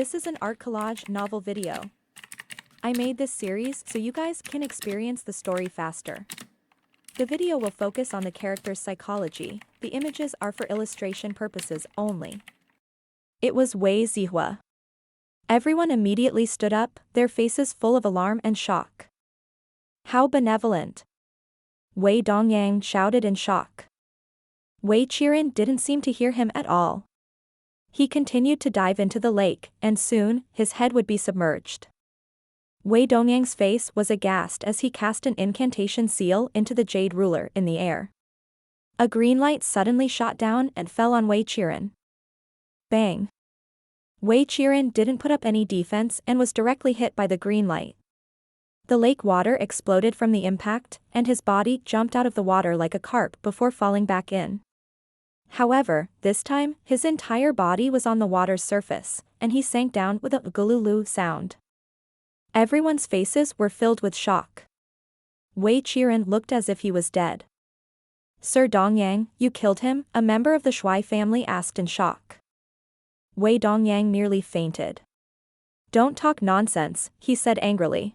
This is an art collage novel video. I made this series so you guys can experience the story faster. The video will focus on the character's psychology, the images are for illustration purposes only. It was Wei Zihua. Everyone immediately stood up, their faces full of alarm and shock. How benevolent! Wei Dongyang shouted in shock. Wei Qiren didn't seem to hear him at all. He continued to dive into the lake, and soon, his head would be submerged. Wei Dongyang's face was aghast as he cast an incantation seal into the jade ruler in the air. A green light suddenly shot down and fell on Wei Qiren. Bang! Wei Qiren didn't put up any defense and was directly hit by the green light. The lake water exploded from the impact, and his body jumped out of the water like a carp before falling back in. However, this time, his entire body was on the water's surface, and he sank down with a gululu sound. Everyone's faces were filled with shock. Wei Qiren looked as if he was dead. Sir Dongyang, you killed him? A member of the Shuai family asked in shock. Wei Dongyang nearly fainted. Don't talk nonsense, he said angrily.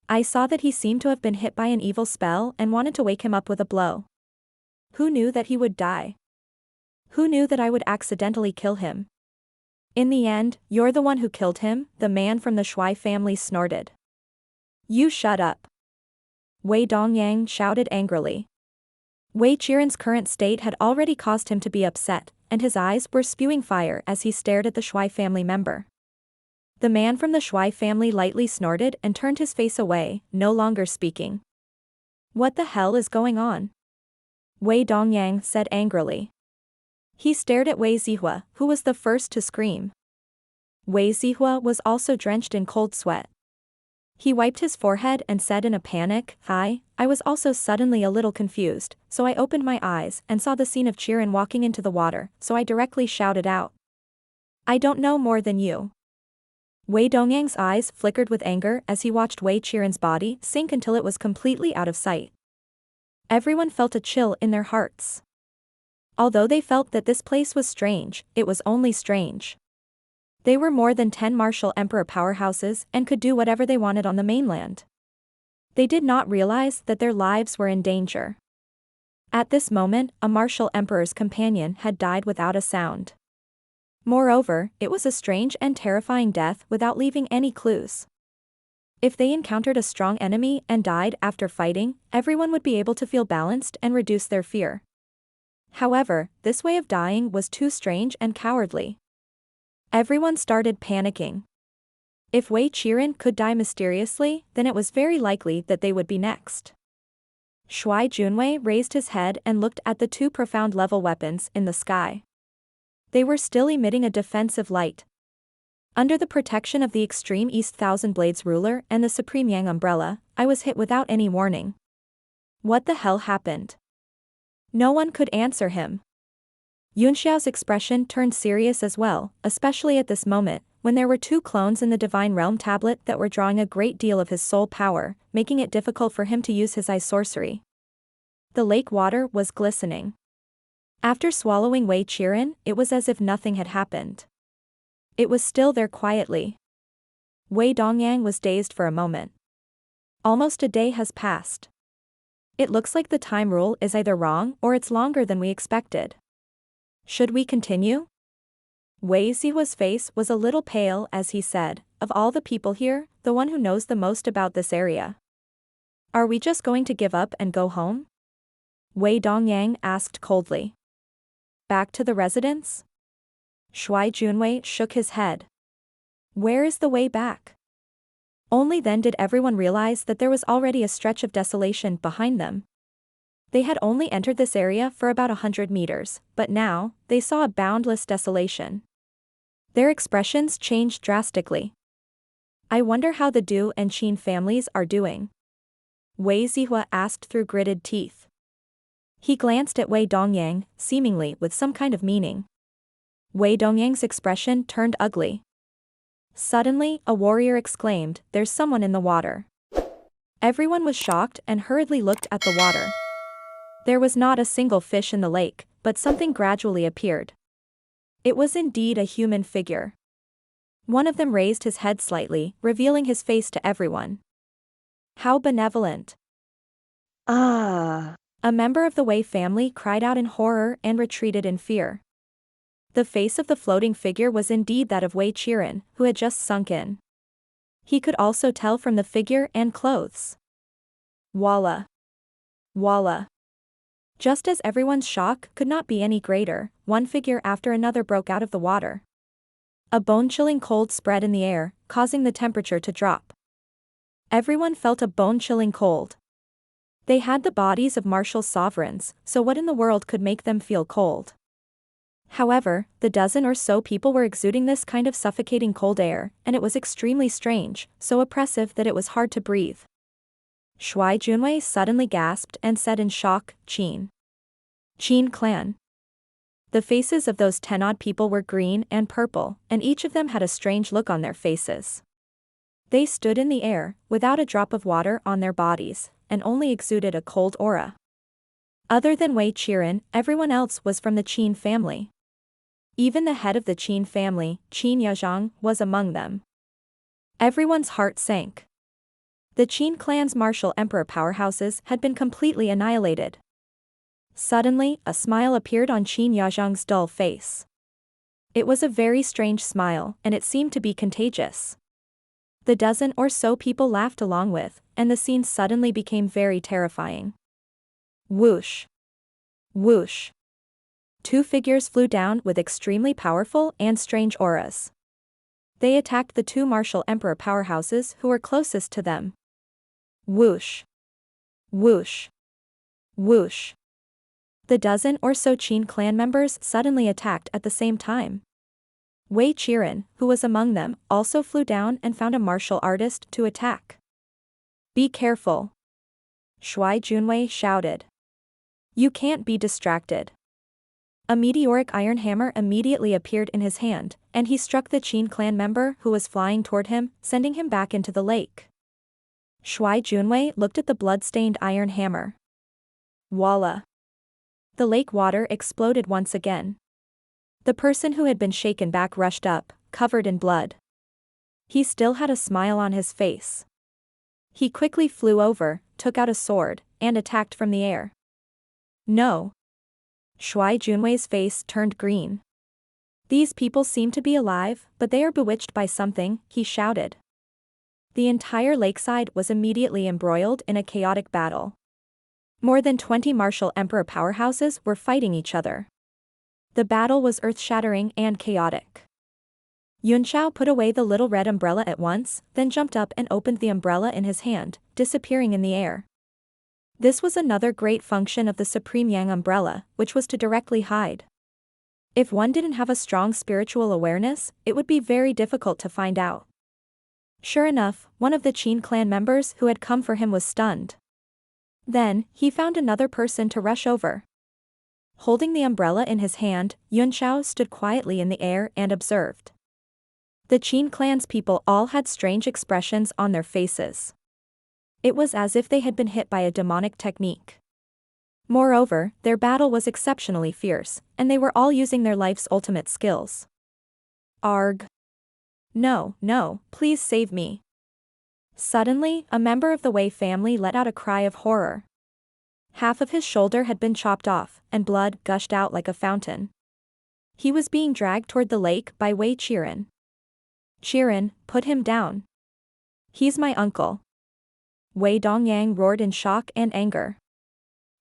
I saw that he seemed to have been hit by an evil spell and wanted to wake him up with a blow. Who knew that he would die? Who knew that I would accidentally kill him? In the end, you're the one who killed him, the man from the Shuai family snorted. You shut up. Wei Dongyang shouted angrily. Wei Qiren's current state had already caused him to be upset, and his eyes were spewing fire as he stared at the Shuai family member. The man from the Shuai family lightly snorted and turned his face away, no longer speaking. What the hell is going on? Wei Dongyang said angrily. He stared at Wei Zihua, who was the first to scream. Wei Zihua was also drenched in cold sweat. He wiped his forehead and said in a panic, I was also suddenly a little confused, so I opened my eyes and saw the scene of Qiren walking into the water, so I directly shouted out. I don't know more than you. Wei Dongyang's eyes flickered with anger as he watched Wei Qiren's body sink until it was completely out of sight. Everyone felt a chill in their hearts. Although they felt that this place was strange, it was only strange. They were more than 10 martial emperor powerhouses and could do whatever they wanted on the mainland. They did not realize that their lives were in danger. At this moment, a martial emperor's companion had died without a sound. Moreover, it was a strange and terrifying death without leaving any clues. If they encountered a strong enemy and died after fighting, everyone would be able to feel balanced and reduce their fear. However, this way of dying was too strange and cowardly. Everyone started panicking. If Wei Qiren could die mysteriously, then it was very likely that they would be next. Shuai Junwei raised his head and looked at the two profound level weapons in the sky. They were still emitting a defensive light. Under the protection of the Extreme East Thousand Blades ruler and the Supreme Yang umbrella, I was hit without any warning. What the hell happened? No one could answer him. Yunxiao's expression turned serious as well, especially at this moment, when there were two clones in the Divine Realm tablet that were drawing a great deal of his soul power, making it difficult for him to use his eye sorcery. The lake water was glistening. After swallowing Wei Qiren, it was as if nothing had happened. It was still there quietly. Wei Dongyang was dazed for a moment. Almost a day has passed. It looks like the time rule is either wrong or it's longer than we expected. Should we continue? Wei Zihua's face was a little pale as he said, of all the people here, the one who knows the most about this area. Are we just going to give up and go home? Wei Dongyang asked coldly. Back to the residence? Shuai Junwei shook his head. Where is the way back? Only then did everyone realize that there was already a stretch of desolation behind them. They had only entered this area for about 100 meters, but now, they saw a boundless desolation. Their expressions changed drastically. I wonder how the Du and Qin families are doing. Wei Zihua asked through gritted teeth. He glanced at Wei Dongyang, seemingly with some kind of meaning. Wei Dongyang's expression turned ugly. Suddenly, a warrior exclaimed, there's someone in the water. Everyone was shocked and hurriedly looked at the water. There was not a single fish in the lake, but something gradually appeared. It was indeed a human figure. One of them raised his head slightly, revealing his face to everyone. How benevolent. Ah. A member of the Wei family cried out in horror and retreated in fear. The face of the floating figure was indeed that of Wei Qiren, who had just sunk in. He could also tell from the figure and clothes. Walla. Walla. Just as everyone's shock could not be any greater, one figure after another broke out of the water. A bone-chilling cold spread in the air, causing the temperature to drop. Everyone felt a bone-chilling cold. They had the bodies of martial sovereigns, so what in the world could make them feel cold? However, the dozen or so people were exuding this kind of suffocating cold air, and it was extremely strange, so oppressive that it was hard to breathe. Shuai Junwei suddenly gasped and said in shock, Qin. Qin clan. The faces of those 10-odd people were green and purple, and each of them had a strange look on their faces. They stood in the air, without a drop of water on their bodies, and only exuded a cold aura. Other than Wei Qiren, everyone else was from the Qin family. Even the head of the Qin family, Qin Yazhang, was among them. Everyone's heart sank. The Qin clan's martial emperor powerhouses had been completely annihilated. Suddenly, a smile appeared on Qin Yazhang's dull face. It was a very strange smile, and it seemed to be contagious. The dozen or so people laughed along with, and the scene suddenly became very terrifying. Whoosh. Whoosh. Two figures flew down with extremely powerful and strange auras. They attacked the two martial emperor powerhouses who were closest to them. Whoosh. Whoosh. Whoosh. The dozen or so Qin clan members suddenly attacked at the same time. Wei Qiren, who was among them, also flew down and found a martial artist to attack. Be careful. Shuai Junwei shouted. You can't be distracted. A meteoric iron hammer immediately appeared in his hand, and he struck the Qin clan member who was flying toward him, sending him back into the lake. Shuai Junwei looked at the blood-stained iron hammer. Walla. The lake water exploded once again. The person who had been shaken back rushed up, covered in blood. He still had a smile on his face. He quickly flew over, took out a sword, and attacked from the air. No. Shuai Junwei's face turned green. These people seem to be alive, but they are bewitched by something, he shouted. The entire lakeside was immediately embroiled in a chaotic battle. More than 20 martial emperor powerhouses were fighting each other. The battle was earth-shattering and chaotic. Yunshao put away the little red umbrella at once, then jumped up and opened the umbrella in his hand, disappearing in the air. This was another great function of the Supreme Yang umbrella, which was to directly hide. If one didn't have a strong spiritual awareness, it would be very difficult to find out. Sure enough, one of the Qin clan members who had come for him was stunned. Then, he found another person to rush over. Holding the umbrella in his hand, Yunshao stood quietly in the air and observed. The Qin clan's people all had strange expressions on their faces. It was as if they had been hit by a demonic technique. Moreover, their battle was exceptionally fierce, and they were all using their life's ultimate skills. Arg. No, no, please save me. Suddenly, a member of the Wei family let out a cry of horror. Half of his shoulder had been chopped off, and blood gushed out like a fountain. He was being dragged toward the lake by Wei Qiren. Qiren, put him down. He's my uncle. Wei Dongyang roared in shock and anger.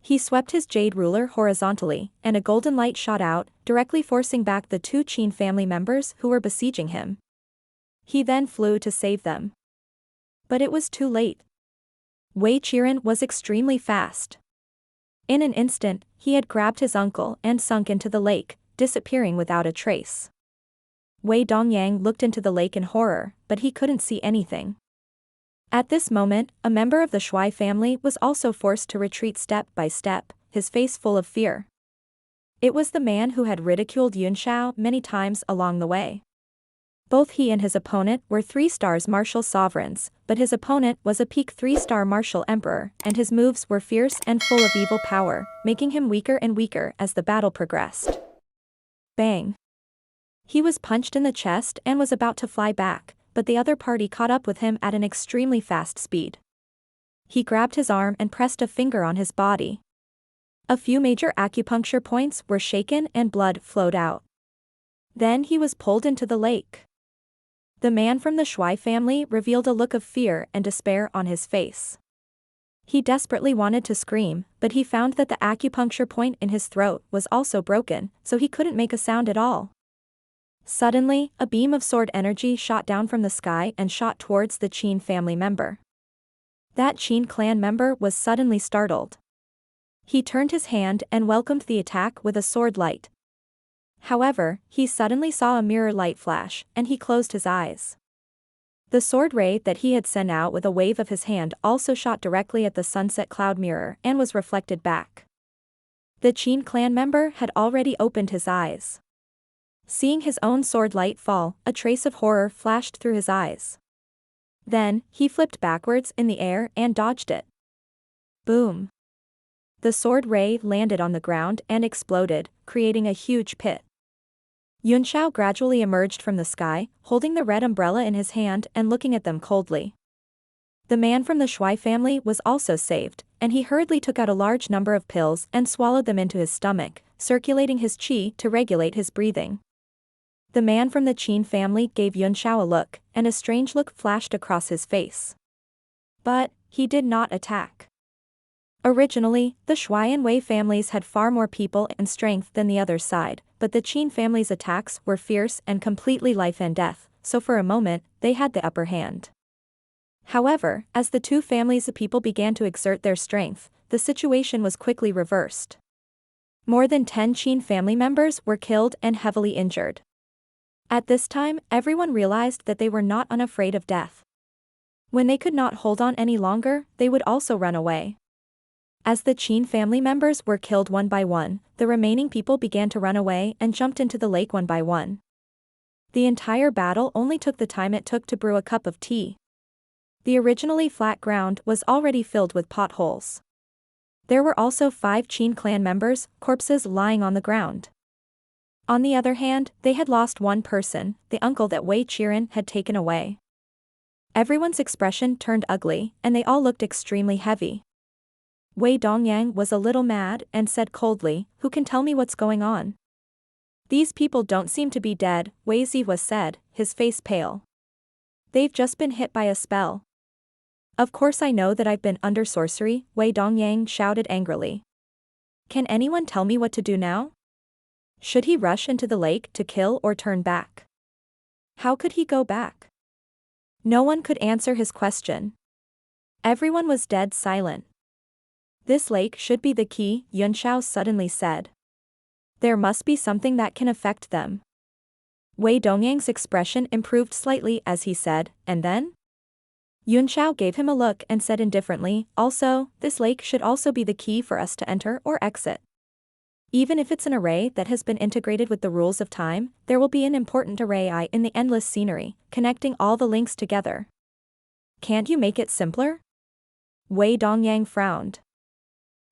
He swept his jade ruler horizontally, and a golden light shot out, directly forcing back the two Qin family members who were besieging him. He then flew to save them. But it was too late. Wei Qiren was extremely fast. In an instant, he had grabbed his uncle and sunk into the lake, disappearing without a trace. Wei Dongyang looked into the lake in horror, but he couldn't see anything. At this moment, a member of the Shuai family was also forced to retreat step by step, his face full of fear. It was the man who had ridiculed Yunshao many times along the way. Both he and his opponent were 3-star martial sovereigns, but his opponent was a peak 3-star martial emperor, and his moves were fierce and full of evil power, making him weaker and weaker as the battle progressed. Bang! He was punched in the chest and was about to fly back, but the other party caught up with him at an extremely fast speed. He grabbed his arm and pressed a finger on his body. A few major acupuncture points were shaken and blood flowed out. Then he was pulled into the lake. The man from the Shui family revealed a look of fear and despair on his face. He desperately wanted to scream, but he found that the acupuncture point in his throat was also broken, so he couldn't make a sound at all. Suddenly, a beam of sword energy shot down from the sky and shot towards the Qin family member. That Qin clan member was suddenly startled. He turned his hand and welcomed the attack with a sword light. However, he suddenly saw a mirror light flash, and he closed his eyes. The sword ray that he had sent out with a wave of his hand also shot directly at the sunset cloud mirror and was reflected back. The Qin clan member had already opened his eyes. Seeing his own sword light fall, a trace of horror flashed through his eyes. Then, he flipped backwards in the air and dodged it. Boom! The sword ray landed on the ground and exploded, creating a huge pit. Yunshao gradually emerged from the sky, holding the red umbrella in his hand and looking at them coldly. The man from the Shui family was also saved, and he hurriedly took out a large number of pills and swallowed them into his stomach, circulating his qi to regulate his breathing. The man from the Qin family gave Yunshao a look, and a strange look flashed across his face. But he did not attack. Originally, the Shui and Wei families had far more people and strength than the other side, but the Qin family's attacks were fierce and completely life and death, so for a moment, they had the upper hand. However, as the two families of people began to exert their strength, the situation was quickly reversed. More than 10 Qin family members were killed and heavily injured. At this time, everyone realized that they were not unafraid of death. When they could not hold on any longer, they would also run away. As the Qin family members were killed one by one, the remaining people began to run away and jumped into the lake one by one. The entire battle only took the time it took to brew a cup of tea. The originally flat ground was already filled with potholes. There were also 5 Qin clan members' corpses lying on the ground. On the other hand, they had lost one person, the uncle that Wei Qiren had taken away. Everyone's expression turned ugly, and they all looked extremely heavy. Wei Dongyang was a little mad and said coldly, "Who can tell me what's going on?" "These people don't seem to be dead," Wei Zihua said, his face pale. "They've just been hit by a spell." "Of course I know that I've been under sorcery," Wei Dongyang shouted angrily. "Can anyone tell me what to do now? Should he rush into the lake to kill or turn back? How could he go back?" No one could answer his question. Everyone was dead silent. "This lake should be the key," Yunshao suddenly said. "There must be something that can affect them." Wei Dongyang's expression improved slightly as he said, "And then?" Yunshao gave him a look and said indifferently, "Also, this lake should also be the key for us to enter or exit. Even if it's an array that has been integrated with the rules of time, there will be an important array in the endless scenery, connecting all the links together. Can't you make it simpler?" Wei Dongyang frowned.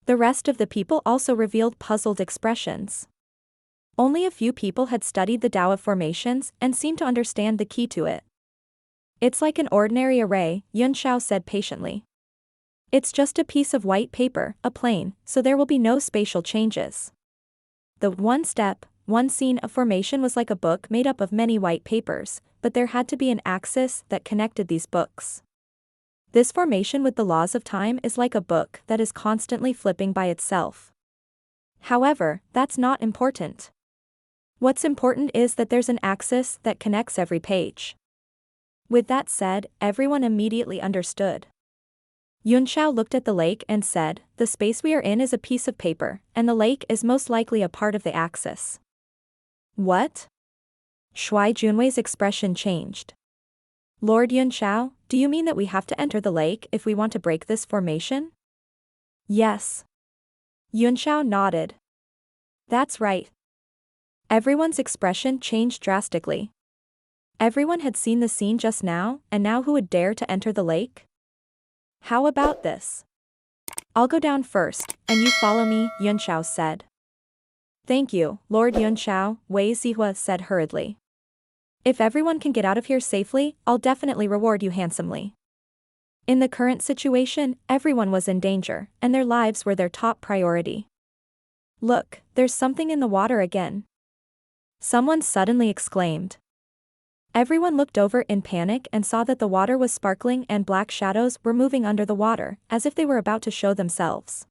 The rest of the people also revealed puzzled expressions. Only a few people had studied the Tao of formations and seemed to understand the key to it. "It's like an ordinary array," Yunshao said patiently. "It's just a piece of white paper, a plane, so there will be no spatial changes." The one step, one scene of formation was like a book made up of many white papers, but there had to be an axis that connected these books. This formation with the laws of time is like a book that is constantly flipping by itself. However, that's not important. What's important is that there's an axis that connects every page. With that said, everyone immediately understood. Yunshao looked at the lake and said, "The space we are in is a piece of paper, and the lake is most likely a part of the axis." "What?" Shui Junwei's expression changed. "Lord Yunshao, do you mean that we have to enter the lake if we want to break this formation?" "Yes." Yunshao nodded. "That's right." Everyone's expression changed drastically. Everyone had seen the scene just now, and now who would dare to enter the lake? "How about this? I'll go down first, and you follow me," Yunshao said. "Thank you, Lord Yunshao," Wei Zihua said hurriedly. If everyone can get out of here safely, I'll definitely reward you handsomely. In the current situation, everyone was in danger, and their lives were their top priority. Look, there's something in the water again. Someone suddenly exclaimed. Everyone looked over in panic and saw that the water was sparkling and black shadows were moving under the water, as if they were about to show themselves.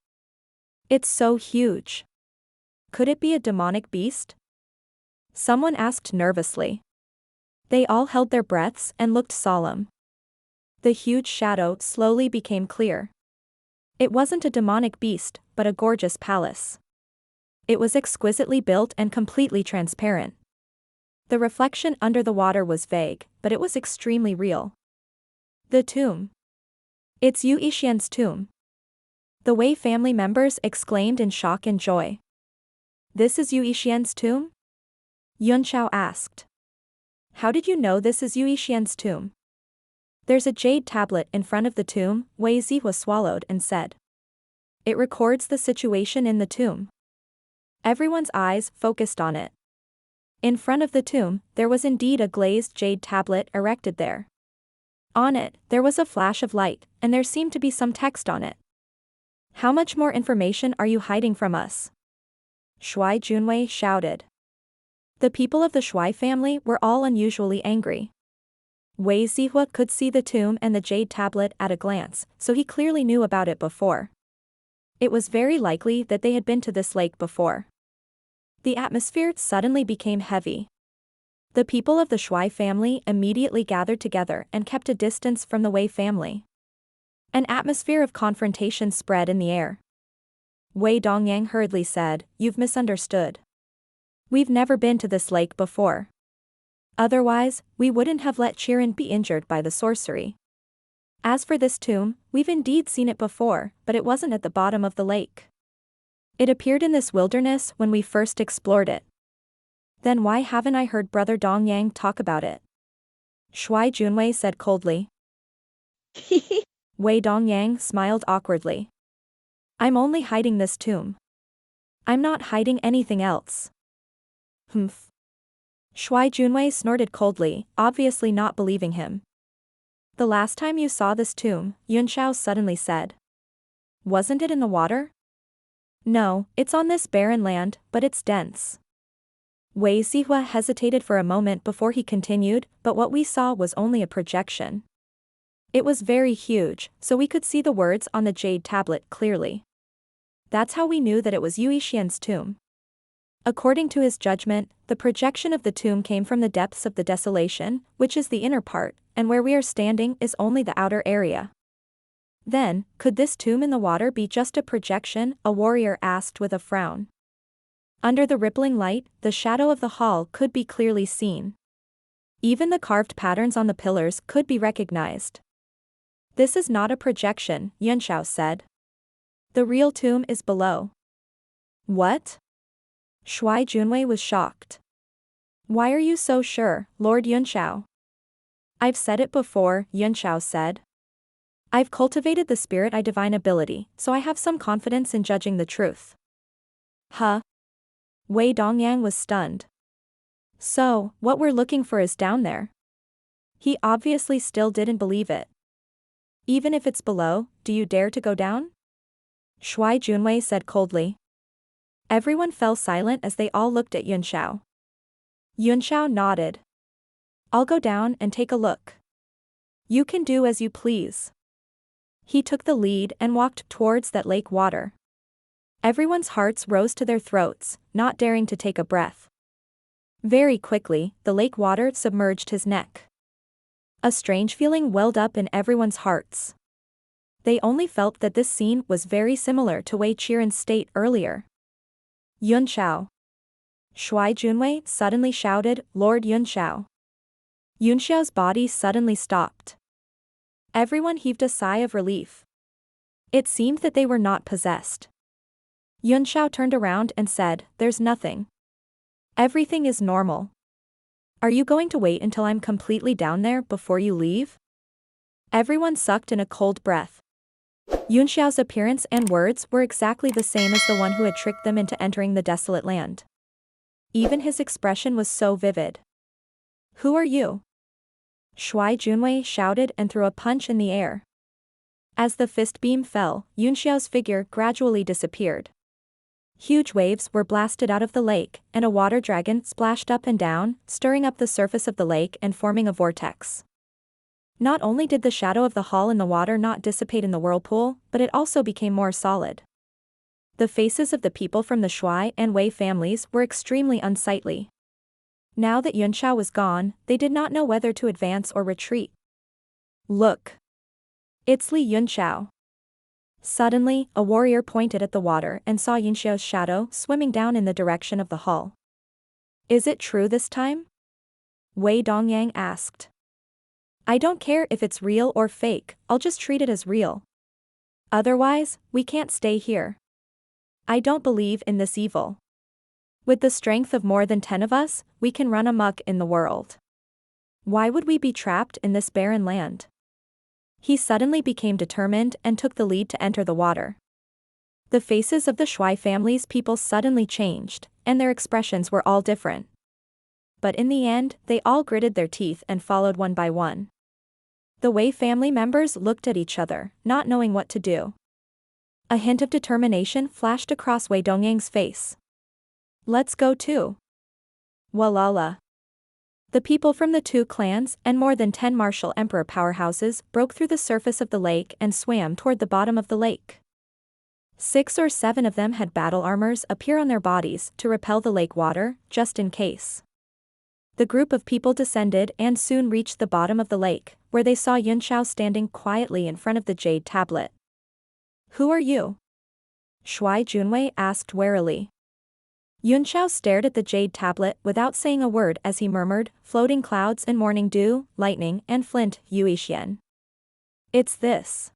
It's so huge. Could it be a demonic beast? Someone asked nervously. They all held their breaths and looked solemn. The huge shadow slowly became clear. It wasn't a demonic beast, but a gorgeous palace. It was exquisitely built and completely transparent. The reflection under the water was vague, but it was extremely real. The tomb. It's Yu Yixian's tomb. The Wei family members exclaimed in shock and joy. This is Yu Yixian's tomb? Yunxiao asked. How did you know this is Yu Yixian's tomb? There's a jade tablet in front of the tomb, Wei Zihua swallowed and said. It records the situation in the tomb. Everyone's eyes focused on it. In front of the tomb, there was indeed a glazed jade tablet erected there. On it, there was a flash of light, and there seemed to be some text on it. How much more information are you hiding from us? Shuai Junwei shouted. The people of the Shuai family were all unusually angry. Wei Zihua could see the tomb and the jade tablet at a glance, so he clearly knew about it before. It was very likely that they had been to this lake before. The atmosphere suddenly became heavy. The people of the Shuai family immediately gathered together and kept a distance from the Wei family. An atmosphere of confrontation spread in the air. Wei Dongyang hurriedly said, "You've misunderstood. We've never been to this lake before. Otherwise, we wouldn't have let Qiren be injured by the sorcery. As for this tomb, we've indeed seen it before, but it wasn't at the bottom of the lake. It appeared in this wilderness when we first explored it. Then why haven't I heard Brother Dongyang talk about it?" Shuai Junwei said coldly. Wei Dongyang smiled awkwardly. I'm only hiding this tomb. I'm not hiding anything else. Humph. Shuai Junwei snorted coldly, obviously not believing him. The last time you saw this tomb, Yunxiao suddenly said. Wasn't it in the water? No, it's on this barren land, but it's dense. Wei Zihua hesitated for a moment before he continued, but what we saw was only a projection. It was very huge, so we could see the words on the jade tablet clearly. That's how we knew that it was Yu Yixian's tomb. According to his judgment, the projection of the tomb came from the depths of the desolation, which is the inner part, and where we are standing is only the outer area. Then, could this tomb in the water be just a projection? A warrior asked with a frown. Under the rippling light, the shadow of the hall could be clearly seen. Even the carved patterns on the pillars could be recognized. This is not a projection, Yunxiao said. The real tomb is below. What? Shuai Junwei was shocked. Why are you so sure, Lord Yunxiao? I've said it before, Yunxiao said. I've cultivated the spirit I divine ability, so I have some confidence in judging the truth. Huh? Wei Dongyang was stunned. So, what we're looking for is down there. He obviously still didn't believe it. Even if it's below, do you dare to go down? Shuai Junwei said coldly. Everyone fell silent as they all looked at Yunxiao. Yunxiao nodded. I'll go down and take a look. You can do as you please. He took the lead and walked towards that lake water. Everyone's hearts rose to their throats, not daring to take a breath. Very quickly, the lake water submerged his neck. A strange feeling welled up in everyone's hearts. They only felt that this scene was very similar to Wei Qiren's state earlier. Yunxiao. Shuai Junwei suddenly shouted, Lord Yunxiao. Yunxiao's body suddenly stopped. Everyone heaved a sigh of relief. It seemed that they were not possessed. Yunxiao turned around and said, There's nothing. Everything is normal. Are you going to wait until I'm completely down there before you leave? Everyone sucked in a cold breath. Yunxiao's appearance and words were exactly the same as the one who had tricked them into entering the desolate land. Even his expression was so vivid. Who are you? Shuai Junwei shouted and threw a punch in the air. As the fist beam fell, Yunxiao's figure gradually disappeared. Huge waves were blasted out of the lake, and a water dragon splashed up and down, stirring up the surface of the lake and forming a vortex. Not only did the shadow of the hall in the water not dissipate in the whirlpool, but it also became more solid. The faces of the people from the Shuai and Wei families were extremely unsightly. Now that Yunxiao was gone, they did not know whether to advance or retreat. Look! It's Li Yunxiao. Suddenly, a warrior pointed at the water and saw Yunxiao's shadow swimming down in the direction of the hull. Is it true this time? Wei Dongyang asked. I don't care if it's real or fake, I'll just treat it as real. Otherwise, we can't stay here. I don't believe in this evil. With the strength of more than 10 of us, we can run amok in the world. Why would we be trapped in this barren land? He suddenly became determined and took the lead to enter the water. The faces of the Shuai family's people suddenly changed, and their expressions were all different. But in the end, they all gritted their teeth and followed one by one. The Wei family members looked at each other, not knowing what to do. A hint of determination flashed across Wei Dongyang's face. Let's go too. Walala. The people from the two clans and more than 10 martial emperor powerhouses broke through the surface of the lake and swam toward the bottom of the lake. 6 or 7 of them had battle armors appear on their bodies to repel the lake water, just in case. The group of people descended and soon reached the bottom of the lake, where they saw Yunxiao standing quietly in front of the jade tablet. Who are you? Shuai Junwei asked warily. Yunxiao stared at the jade tablet without saying a word as he murmured, floating clouds and morning dew, lightning and flint, Yuixian. It's this.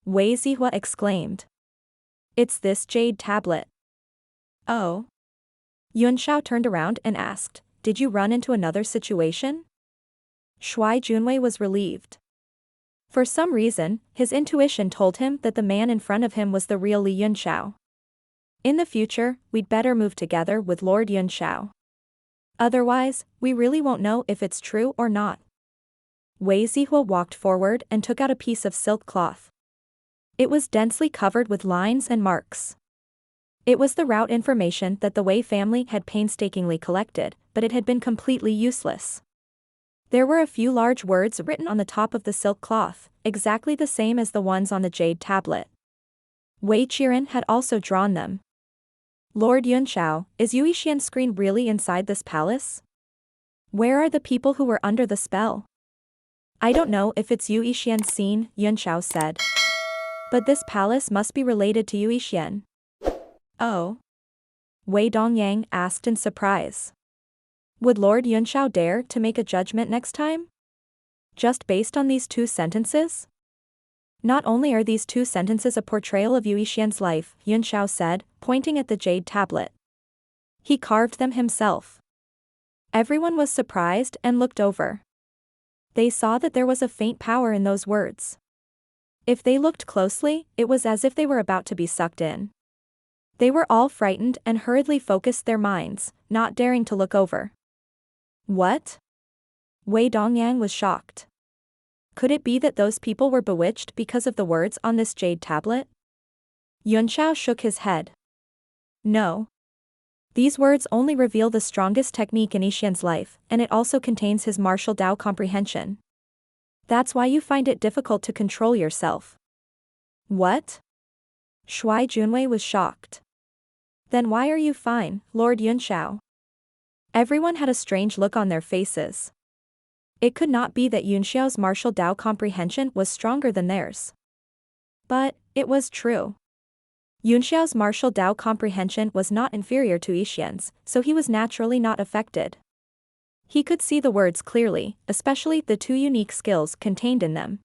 Wei Zihua exclaimed. It's this jade tablet. Oh. Yunxiao turned around and asked, did you run into another situation? Shuai Junwei was relieved. For some reason, his intuition told him that the man in front of him was the real Li Yunxiao. In the future, we'd better move together with Lord Yunxiao. Otherwise, we really won't know if it's true or not. Wei Zihua walked forward and took out a piece of silk cloth. It was densely covered with lines and marks. It was the route information that the Wei family had painstakingly collected, but it had been completely useless. There were a few large words written on the top of the silk cloth, exactly the same as the ones on the jade tablet. Wei Qiren had also drawn them. Lord Yunxiao, is Yuixian's screen really inside this palace? Where are the people who were under the spell? I don't know if it's Yuixian's scene, Yunxiao said. But this palace must be related to Yuixian. Oh? Wei Dongyang asked in surprise. Would Lord Yunxiao dare to make a judgment next time? Just based on these 2 sentences? Not only are these 2 sentences a portrayal of Yuixian's life, Yunxiao said, pointing at the jade tablet. He carved them himself. Everyone was surprised and looked over. They saw that there was a faint power in those words. If they looked closely, it was as if they were about to be sucked in. They were all frightened and hurriedly focused their minds, not daring to look over. What? Wei Dongyang was shocked. Could it be that those people were bewitched because of the words on this jade tablet? Yunxiao shook his head. No. These words only reveal the strongest technique in Yixian's life, and it also contains his martial Dao comprehension. That's why you find it difficult to control yourself. What? Shuai Junwei was shocked. Then why are you fine, Lord Yunxiao? Everyone had a strange look on their faces. It could not be that Yunxiao's martial Dao comprehension was stronger than theirs. But, it was true. Yunxiao's martial Dao comprehension was not inferior to Yixian's, so he was naturally not affected. He could see the words clearly, especially the 2 unique skills contained in them.